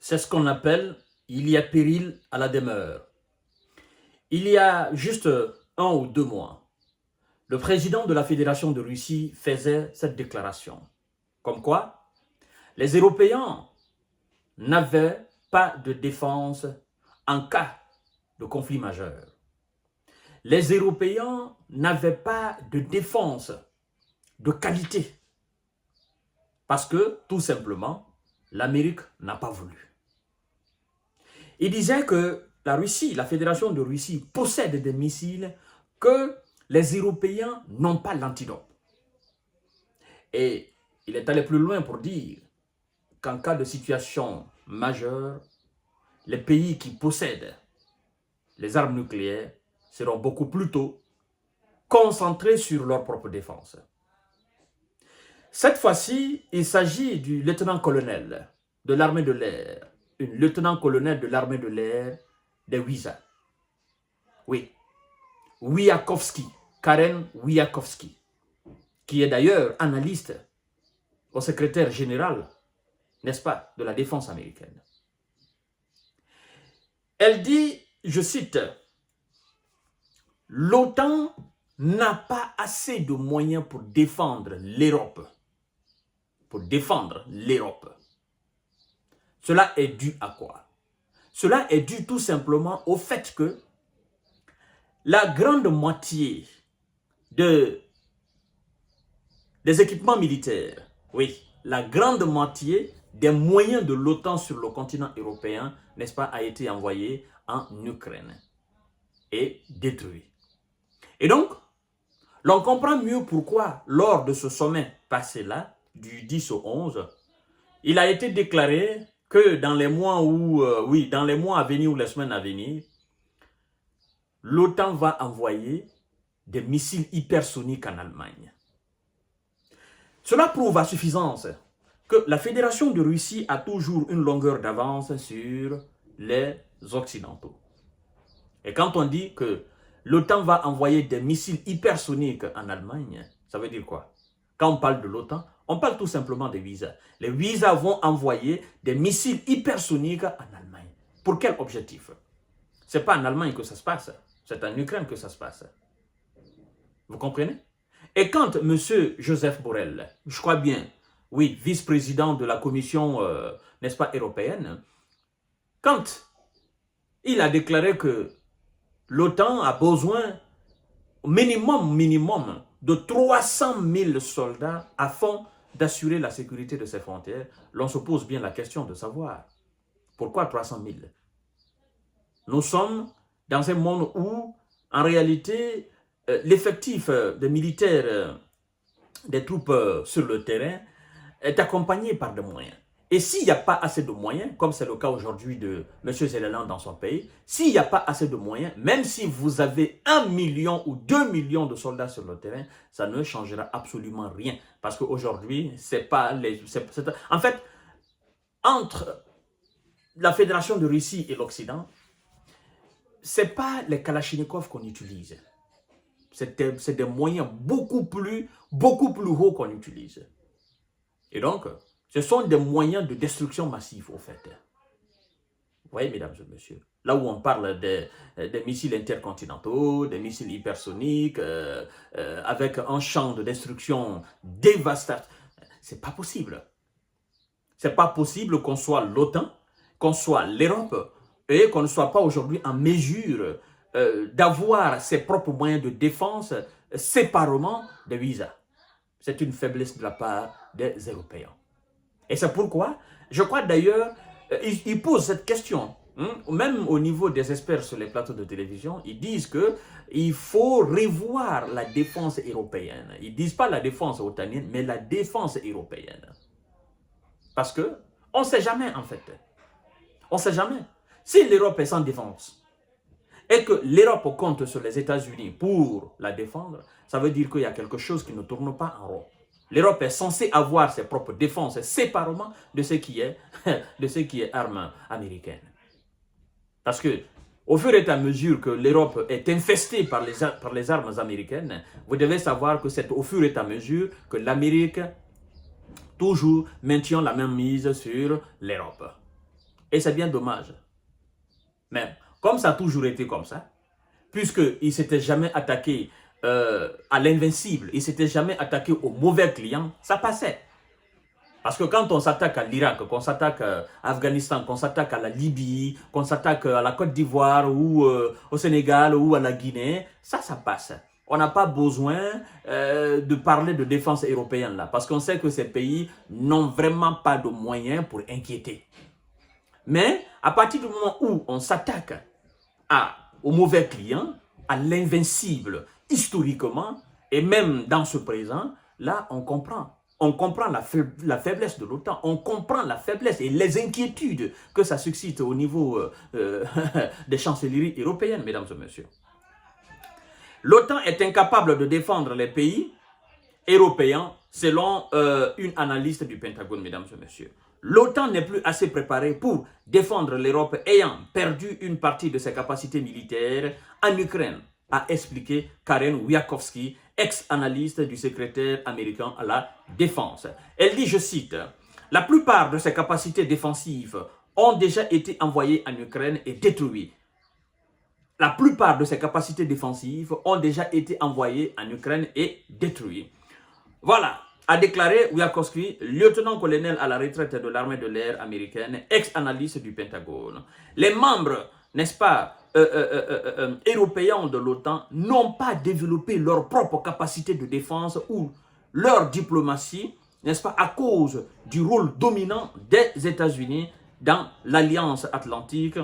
C'est ce qu'on appelle « il y a péril à la demeure ». Il y a juste 1 ou 2 mois, le président de la Fédération de Russie faisait cette déclaration. Comme quoi, les Européens n'avaient pas de défense en cas de conflit majeur. Les Européens n'avaient pas de défense de qualité parce que, tout simplement, l'Amérique n'a pas voulu. Il disait que la Russie, la Fédération de Russie, possède des missiles que les Européens n'ont pas l'antidote. Et il est allé plus loin pour dire qu'en cas de situation majeure, les pays qui possèdent les armes nucléaires seront beaucoup plus tôt concentrés sur leur propre défense. Cette fois-ci, il s'agit du lieutenant-colonel de l'armée de l'air, une lieutenant-colonel de l'armée de l'air des WISA. Oui, Wiakovsky, Karen Wiakovsky, qui est d'ailleurs analyste au secrétaire général, n'est-ce pas, de la défense américaine. Elle dit, je cite, « L'OTAN n'a pas assez de moyens pour défendre l'Europe. » Pour défendre l'Europe. Cela est dû à quoi? Cela est dû tout simplement au fait que la grande moitié des équipements militaires, oui, la grande moitié des moyens de l'OTAN sur le continent européen, n'est-ce pas, a été envoyé en Ukraine et détruit. Et donc, l'on comprend mieux pourquoi, lors de ce sommet passé-là, du 10 au 11, il a été déclaré que dans les mois dans les mois à venir ou les semaines à venir, l'OTAN va envoyer des missiles hypersoniques en Allemagne. Cela prouve à suffisance que la Fédération de Russie a toujours une longueur d'avance sur les Occidentaux. Et quand on dit que l'OTAN va envoyer des missiles hypersoniques en Allemagne, ça veut dire quoi? Quand on parle de l'OTAN, on parle tout simplement des WISA. Les WISA vont envoyer des missiles hypersoniques en Allemagne. Pour quel objectif? Ce n'est pas en Allemagne que ça se passe, c'est en Ukraine que ça se passe. Vous comprenez? Et quand M. Joseph Borrell, je crois bien, oui, vice-président de la Commission, n'est-ce pas, européenne, quand il a déclaré que l'OTAN a besoin, minimum, de 300 000 soldats afin d'assurer la sécurité de ses frontières, l'on se pose bien la question de savoir pourquoi 300 000. Nous sommes dans un monde où, en réalité, l'effectif des militaires, des troupes sur le terrain, est accompagné par des moyens. Et s'il n'y a pas assez de moyens, comme c'est le cas aujourd'hui de M. Zelensky dans son pays, s'il n'y a pas assez de moyens, même si vous avez 1 million ou 2 millions de soldats sur le terrain, ça ne changera absolument rien. Parce qu'aujourd'hui, c'est pas les... En fait, entre la Fédération de Russie et l'Occident, ce n'est pas les Kalachnikov qu'on utilise. C'est des moyens beaucoup plus hauts qu'on utilise. Et donc, ce sont des moyens de destruction massive, au fait. Vous voyez, mesdames et messieurs, là où on parle des missiles intercontinentaux, des missiles hypersoniques, avec un champ de destruction dévastateur, c'est pas possible. C'est pas possible qu'on soit l'OTAN, qu'on soit l'Europe, et qu'on ne soit pas aujourd'hui en mesure d'avoir ses propres moyens de défense séparément des WISA. C'est une faiblesse de la part des Européens. Et c'est pourquoi, je crois d'ailleurs, ils posent cette question, même au niveau des experts sur les plateaux de télévision, ils disent qu'il faut revoir la défense européenne. Ils ne disent pas la défense otanienne, mais la défense européenne. Parce qu'on ne sait jamais en fait. On ne sait jamais. Si l'Europe est sans défense, et que l'Europe compte sur les États-Unis pour la défendre, ça veut dire qu'il y a quelque chose qui ne tourne pas en rond. L'Europe est censée avoir ses propres défenses séparément de ce qui est armes américaines. Parce que au fur et à mesure que l'Europe est infestée par les armes américaines, vous devez savoir que c'est au fur et à mesure que l'Amérique toujours maintient la même mise sur l'Europe. Et c'est bien dommage. Mais comme ça a toujours été comme ça, puisqu'il ne s'était jamais attaqué à l'invincible, il ne s'était jamais attaqué aux mauvais clients, ça passait. Parce que quand on s'attaque à l'Irak, qu'on s'attaque à l'Afghanistan, qu'on s'attaque à la Libye, qu'on s'attaque à la Côte d'Ivoire ou au Sénégal ou à la Guinée, ça passe. On n'a pas besoin de parler de défense européenne là, parce qu'on sait que ces pays n'ont vraiment pas de moyens pour inquiéter. Mais à partir du moment où on s'attaque aux mauvais clients, à l'invincible historiquement, et même dans ce présent, là on comprend. On comprend la faiblesse de l'OTAN, on comprend la faiblesse et les inquiétudes que ça suscite au niveau des chancelleries européennes, mesdames et messieurs. L'OTAN est incapable de défendre les pays européens selon une analyste du Pentagone, mesdames et messieurs. L'OTAN n'est plus assez préparée pour défendre l'Europe ayant perdu une partie de ses capacités militaires en Ukraine, a expliqué Karen Wiakowski, ex-analyste du secrétaire américain à la défense. Elle dit, je cite, « La plupart de ses capacités défensives ont déjà été envoyées en Ukraine et détruites. La plupart de ses capacités défensives ont déjà été envoyées en Ukraine et détruites. » Voilà, a déclaré Wiakowski, lieutenant-colonel à la retraite de l'armée de l'air américaine, ex-analyste du Pentagone. Les membres, n'est-ce pas, européens de l'OTAN n'ont pas développé leur propre capacité de défense ou leur diplomatie, n'est-ce pas, à cause du rôle dominant des États-Unis dans l'Alliance Atlantique,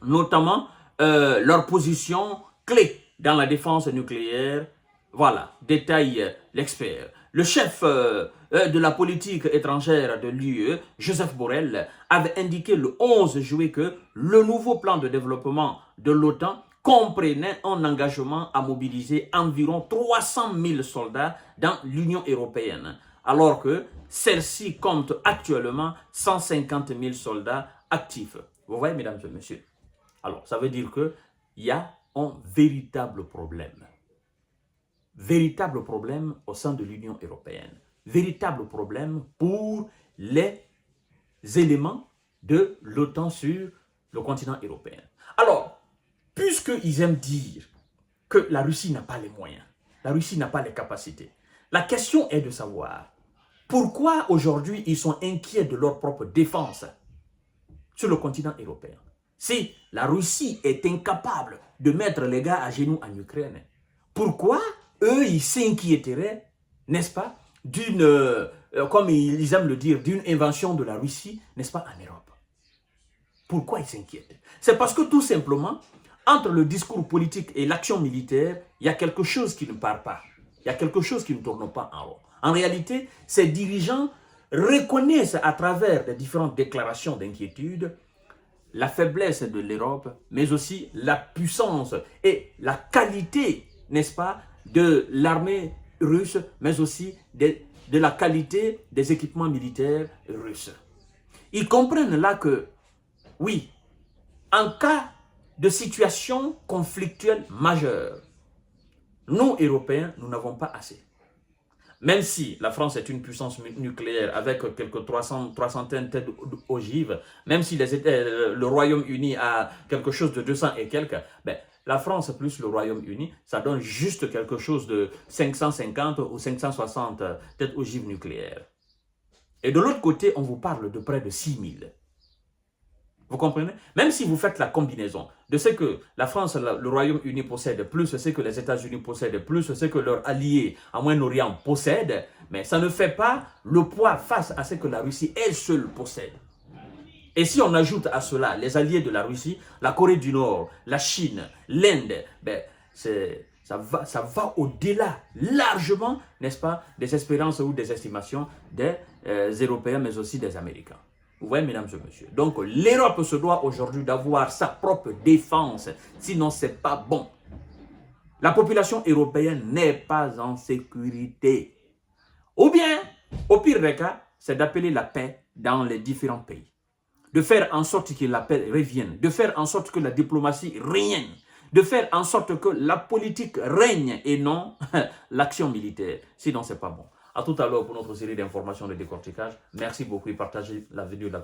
notamment leur position clé dans la défense nucléaire. Voilà, détaille l'expert. Le chef de la politique étrangère de l'UE, Joseph Borrell, avait indiqué le 11 juillet que le nouveau plan de développement de l'OTAN comprenait un engagement à mobiliser environ 300 000 soldats dans l'Union européenne, alors que celle-ci compte actuellement 150 000 soldats actifs. Vous voyez, mesdames et messieurs? Alors, ça veut dire qu'il y a un véritable problème. Véritable problème au sein de l'Union européenne. Véritable problème pour les éléments de l'OTAN sur le continent européen. Alors, puisqu'ils aiment dire que la Russie n'a pas les moyens, la Russie n'a pas les capacités, la question est de savoir pourquoi aujourd'hui ils sont inquiets de leur propre défense sur le continent européen. Si la Russie est incapable de mettre les gars à genoux en Ukraine, pourquoi eux, ils s'inquiéteraient, n'est-ce pas, d'une, comme ils aiment le dire, d'une invention de la Russie, n'est-ce pas, en Europe? Pourquoi ils s'inquiètent? C'est parce que tout simplement, entre le discours politique et l'action militaire, il y a quelque chose qui ne part pas. Il y a quelque chose qui ne tourne pas en rond. En réalité, ces dirigeants reconnaissent à travers les différentes déclarations d'inquiétude la faiblesse de l'Europe, mais aussi la puissance et la qualité, n'est-ce pas, de l'armée russe, mais aussi de la qualité des équipements militaires russes. Ils comprennent là que, oui, en cas de situation conflictuelle majeure, nous, Européens, nous n'avons pas assez. Même si la France est une puissance nucléaire avec quelques 300 têtes ogives, même si le Royaume-Uni a quelque chose de 200 et quelques, ben, la France plus le Royaume-Uni, ça donne juste quelque chose de 550 ou 560 têtes ogives nucléaires. Et de l'autre côté, on vous parle de près de 6000. Vous comprenez? Même si vous faites la combinaison de ce que la France, le Royaume-Uni possède plus, ce que les États-Unis possèdent plus, ce que leurs alliés à Moyen-Orient possèdent, mais ça ne fait pas le poids face à ce que la Russie, elle seule, possède. Et si on ajoute à cela les alliés de la Russie, la Corée du Nord, la Chine, l'Inde, ben, ça va au-delà, largement, n'est-ce pas, des espérances ou des estimations des Européens, mais aussi des Américains. Vous voyez, mesdames et messieurs. Donc, l'Europe se doit aujourd'hui d'avoir sa propre défense. Sinon, ce n'est pas bon. La population européenne n'est pas en sécurité. Ou bien, au pire des cas, c'est d'appeler la paix dans les différents pays. De faire en sorte que la paix revienne. De faire en sorte que la diplomatie règne. De faire en sorte que la politique règne et non l'action militaire. Sinon, ce n'est pas bon. À tout à l'heure pour notre série d'informations de décortiquage. Merci beaucoup et partagez la vidéo de la